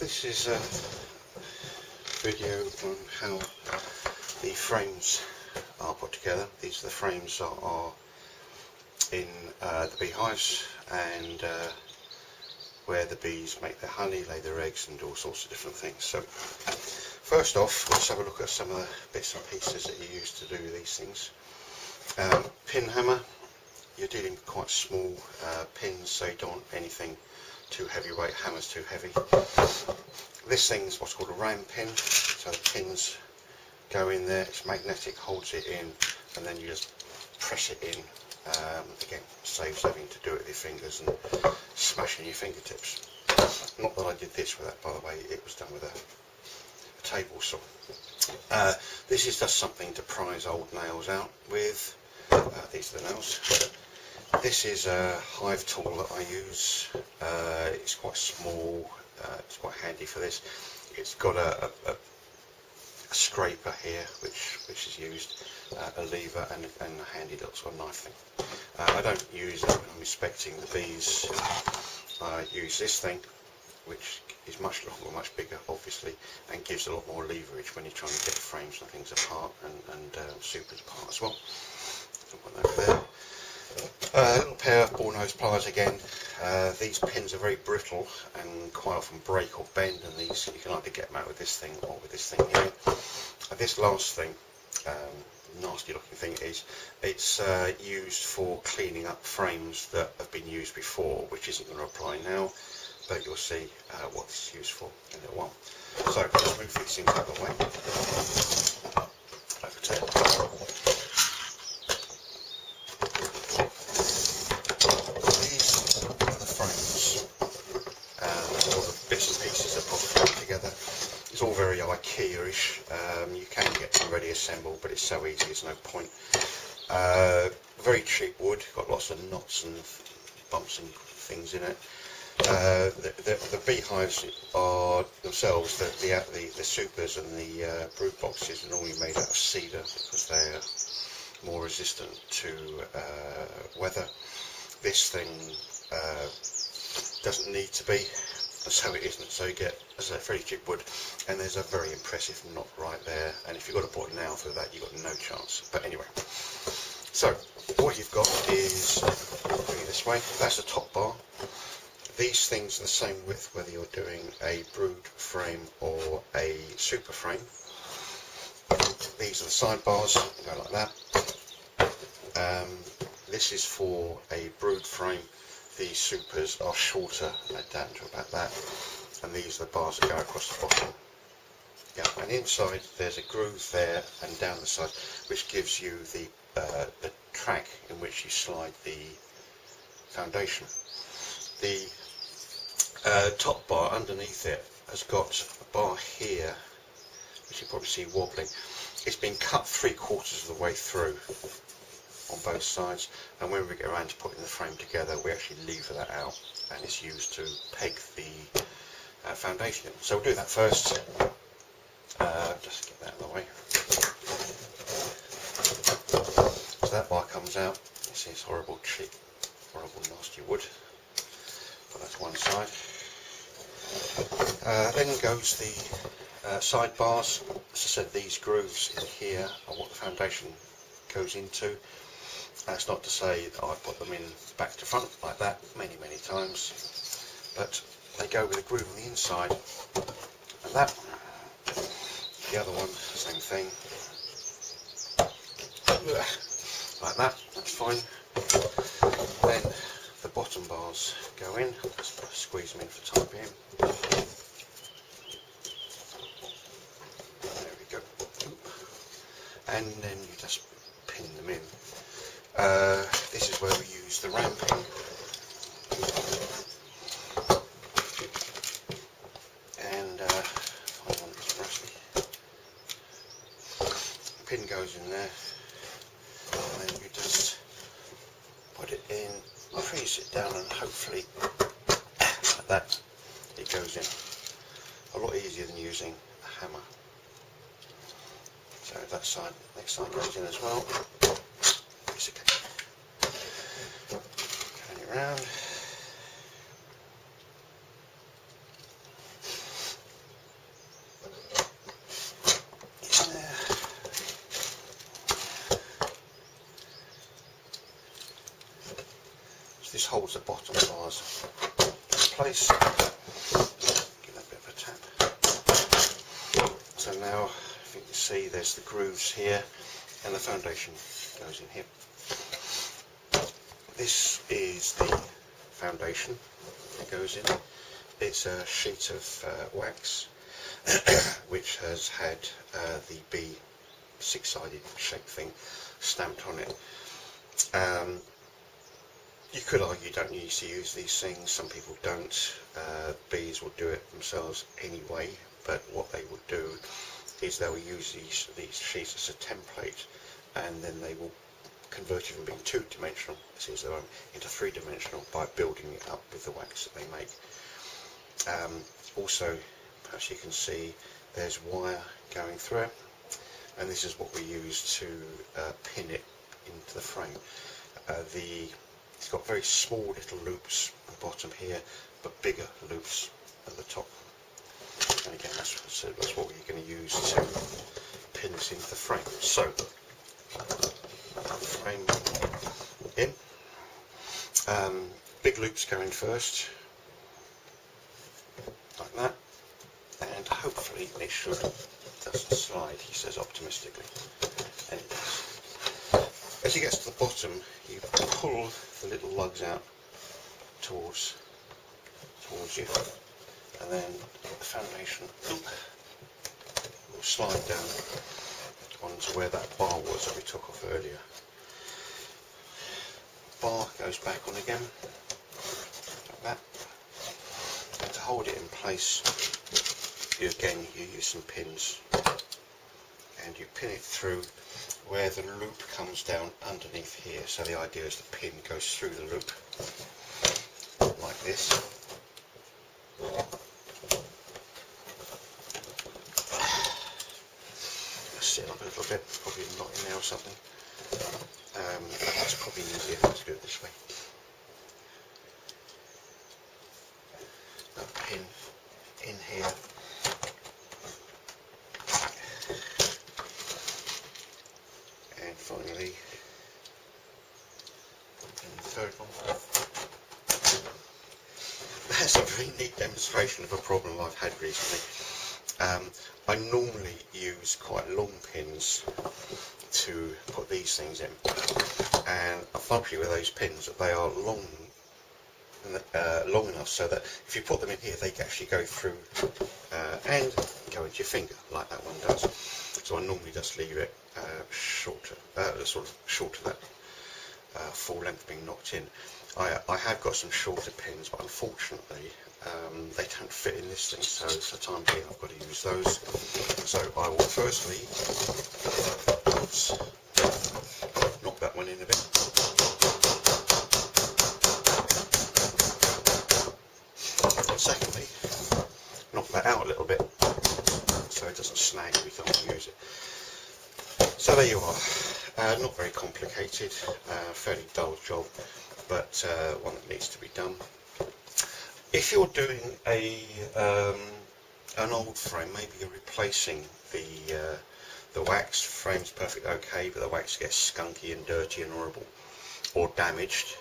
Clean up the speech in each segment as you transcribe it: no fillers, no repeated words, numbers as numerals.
This is a video on how the frames are put together. These are the frames that are in the beehives and where the bees make their honey, lay their eggs and do all sorts of different things. So first off, let's have a look at some of the bits and pieces that you use to do these things. Pin hammer. You're dealing with quite small pins, so you don't want anything too heavyweight, hammer's too heavy. This thing's what's called a ram pin, so the pins go in there, it's magnetic, holds it in, and then you just press it in. Again, saves having to do it with your fingers and smashing your fingertips. Not that I did this with that, by the way, it was done with a table saw. This is just something to prise old nails out with. These are the nails. This is a hive tool that I use. It's quite small, it's quite handy for this. It's got a scraper here which is used, a lever and a handy little sort of knife thing. I don't use it when I'm inspecting the bees. I use this thing, which is much longer, much bigger obviously, and gives a lot more leverage when you're trying to get frames and things apart and supers apart as well. So put that over there. A little pair of ball nose pliers again. These pins are very brittle and quite often break or bend, and these you can either get them out with this thing or with this thing here. This last thing, nasty looking thing, it's used for cleaning up frames that have been used before, which isn't going to apply now, but you'll see what it's used for in a little while. So let's move these things out of the way. Over to it. It's all very IKEA-ish. You can get them ready assembled, but it's so easy, there's no point. Very cheap wood, got lots of knots and bumps and things in it. The beehives are themselves, the supers and the brood boxes are normally made out of cedar because they're more resistant to weather. This thing doesn't need to be, so it isn't. So you get, as I say, very cheap wood, and there's a very impressive knot right there, and if you've got to put a nail through that, you've got no chance. But anyway, so what you've got is, bring it this way, that's the top bar. These things are the same width whether you're doing a brood frame or a super frame. These are the side bars, go like that. This is for a brood frame. The supers are shorter, they're down to about that, and these are the bars that go across the bottom. Yeah, and inside there's a groove there and down the side, which gives you the track in which you slide the foundation. The top bar underneath it has got a bar here, which you probably see wobbling. It's been cut 3/4 of the way through on both sides, and when we get around to putting the frame together we actually lever that out, and it's used to peg the foundation in. So we'll do that first. Just get that out of the way. So that bar comes out. You see it's horrible, cheap, horrible nasty wood. Put that to one side. Then goes the side bars. As I said, these grooves in here are what the foundation goes into. That's not to say that I put them in back to front like that many times, but they go with a groove on the inside, and that. The other one, same thing, like that, that's fine. Then the bottom bars go in, just squeeze them in for the time being. There we go. And then you just pin them in. This is where we use the ram pin. And I want this rusty. The pin goes in there, and then you just put it in, freeze it down, and hopefully like that it goes in. A lot easier than using a hammer. So that side, next side goes in as well. It's okay. Turn it around. this holds the bottom bars in place. Give that a bit of a tap. So now, if you can see, there's the grooves here, and the foundation goes in here. This is the foundation that goes in. It's a sheet of wax which has had the B six-sided shape thing stamped on it. You could argue you don't need to use these things. Some people don't. Bees will do it themselves anyway, but what they will do is they will use these sheets as a template, and then they will convert it from being two-dimensional, as is their own, into three-dimensional by building it up with the wax that they make. Also, perhaps you can see there's wire going through it, and this is what we use to pin it into the frame. It's got very small little loops at the bottom here, but bigger loops at the top. And again, that's what we're going to use to pin this into the frame. So, frame in. Big loops go in first, like that, and hopefully it doesn't slide, he says optimistically, and it does. As he gets to the bottom, you pull the little lugs out towards you, and then the foundation will slide down onto where that bar was that we took off earlier. Bar goes back on again, like that. And to hold it in place, you use some pins, and you pin it through where the loop comes down underneath here. So the idea is the pin goes through the loop like this. Let's sit up a little bit, probably a knot in there or something. It's probably easier to do it this way. A pin in here. And finally, in the third one. That's a very neat demonstration of a problem I've had recently. I normally use quite long pins to put these things in, and unfortunately with those pins, they are long enough so that if you put them in here, they can actually go through and go into your finger like that one does. So I normally just leave it shorter, sort of short of that full length being knocked in. I have got some shorter pins, but unfortunately they don't fit in this thing, so for the time being I've got to use those. So I will firstly knock that one in a bit. And secondly, knock that out a little bit so it doesn't snag every time you use it. So there you are. Not very complicated, fairly dull job, but one that needs to be done. If you're doing an old frame, maybe you're replacing the wax. Frame's perfectly okay, but the wax gets skunky and dirty and horrible, or damaged.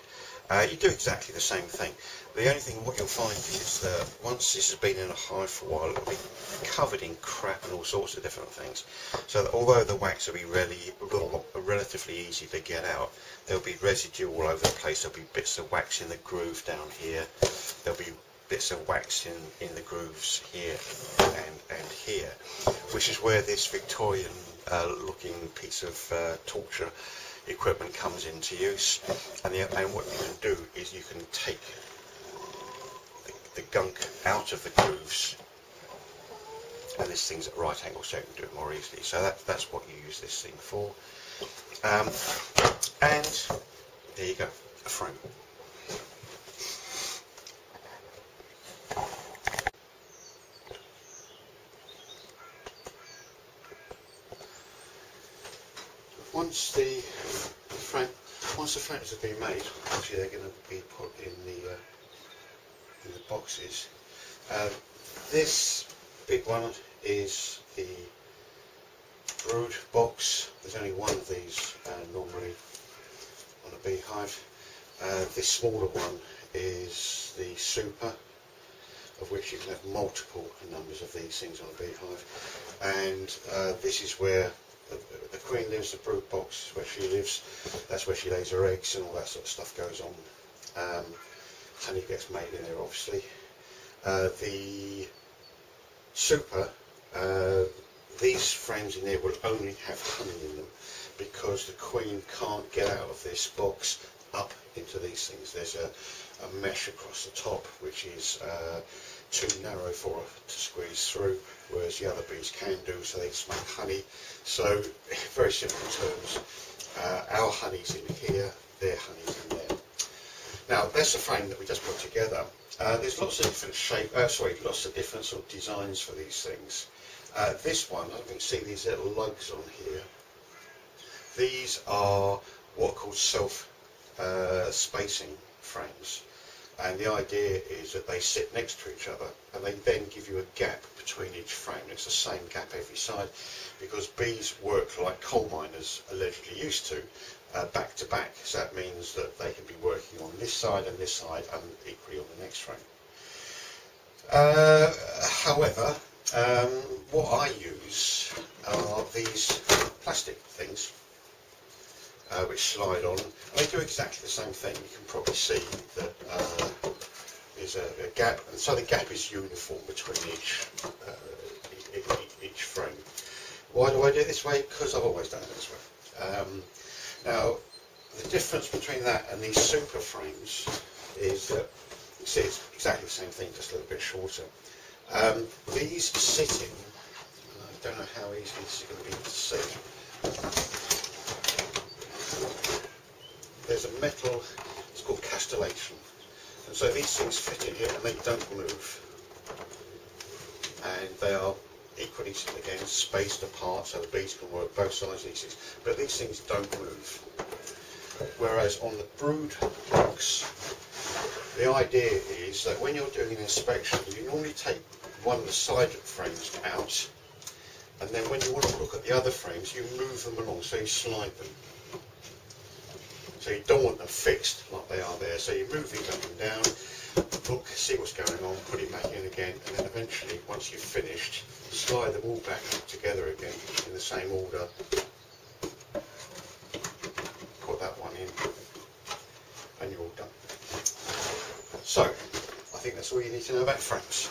You do exactly the same thing. The only thing what you'll find is that once this has been in a hive for a while, it'll be covered in crap and all sorts of different things. So that although the wax will be relatively easy to get out, there'll be residue all over the place. There'll be bits of wax in the groove down here. There'll be bits of wax in the grooves here and here, which is where this Victorian looking piece of torture equipment comes into use. And what you can do is you can take the gunk out of the grooves, and this thing's at right angles, so you can do it more easily. So that's what you use this thing for. And there you go, a frame. Once the frames have been made, obviously they're going to be put in the boxes. This big one is the brood box. There's only one of these normally on a beehive. This smaller one is the Super, of which you can have multiple numbers of these things on a beehive. And this is where the queen lives, the brood box is where she lives. That's where she lays her eggs and all that sort of stuff goes on. Honey gets made in there, obviously. The Super, these frames in there will only have honey in them because the queen can't get out of this box up into these things. There's a mesh across the top which is too narrow for her to squeeze through, whereas the other bees can do, so they just make honey. So, very simple terms, our honey's in here, their honey's in there. Now, that's the frame that we just put together. There's lots of different lots of different sort of designs for these things. This one, I can see these little lugs on here. These are what are called self-spacing frames. And the idea is that they sit next to each other and they then give you a gap between each frame. It's the same gap every side because bees work like coal miners allegedly used to, back to back. So that means that they can be working on this side and equally on the next frame. However, what I use are these plastic things which slide on. They do exactly the same thing. You can probably see that there's a gap, and so the gap is uniform between each frame. Why do I do it this way? Because I've always done it this way. Now, the difference between that and these Super frames is that you see it's exactly the same thing, just a little bit shorter. These sit in, I don't know how easy this is going to be to see. There's a metal, it's called castellation, and so these things fit in here and they don't move, and they are equally, again, spaced apart so the bees can work both sides of these things, but these things don't move. Whereas on the brood box, the idea is that when you're doing an inspection, you normally take one of the side frames out, and then when you want to look at the other frames, you move them along, so you slide them. So you don't want them fixed like they are there, so you move these up and down, look, see what's going on, put it back in again, and then eventually, once you've finished, slide them all back together again in the same order. Put that one in, and you're all done. So, I think that's all you need to know about frames.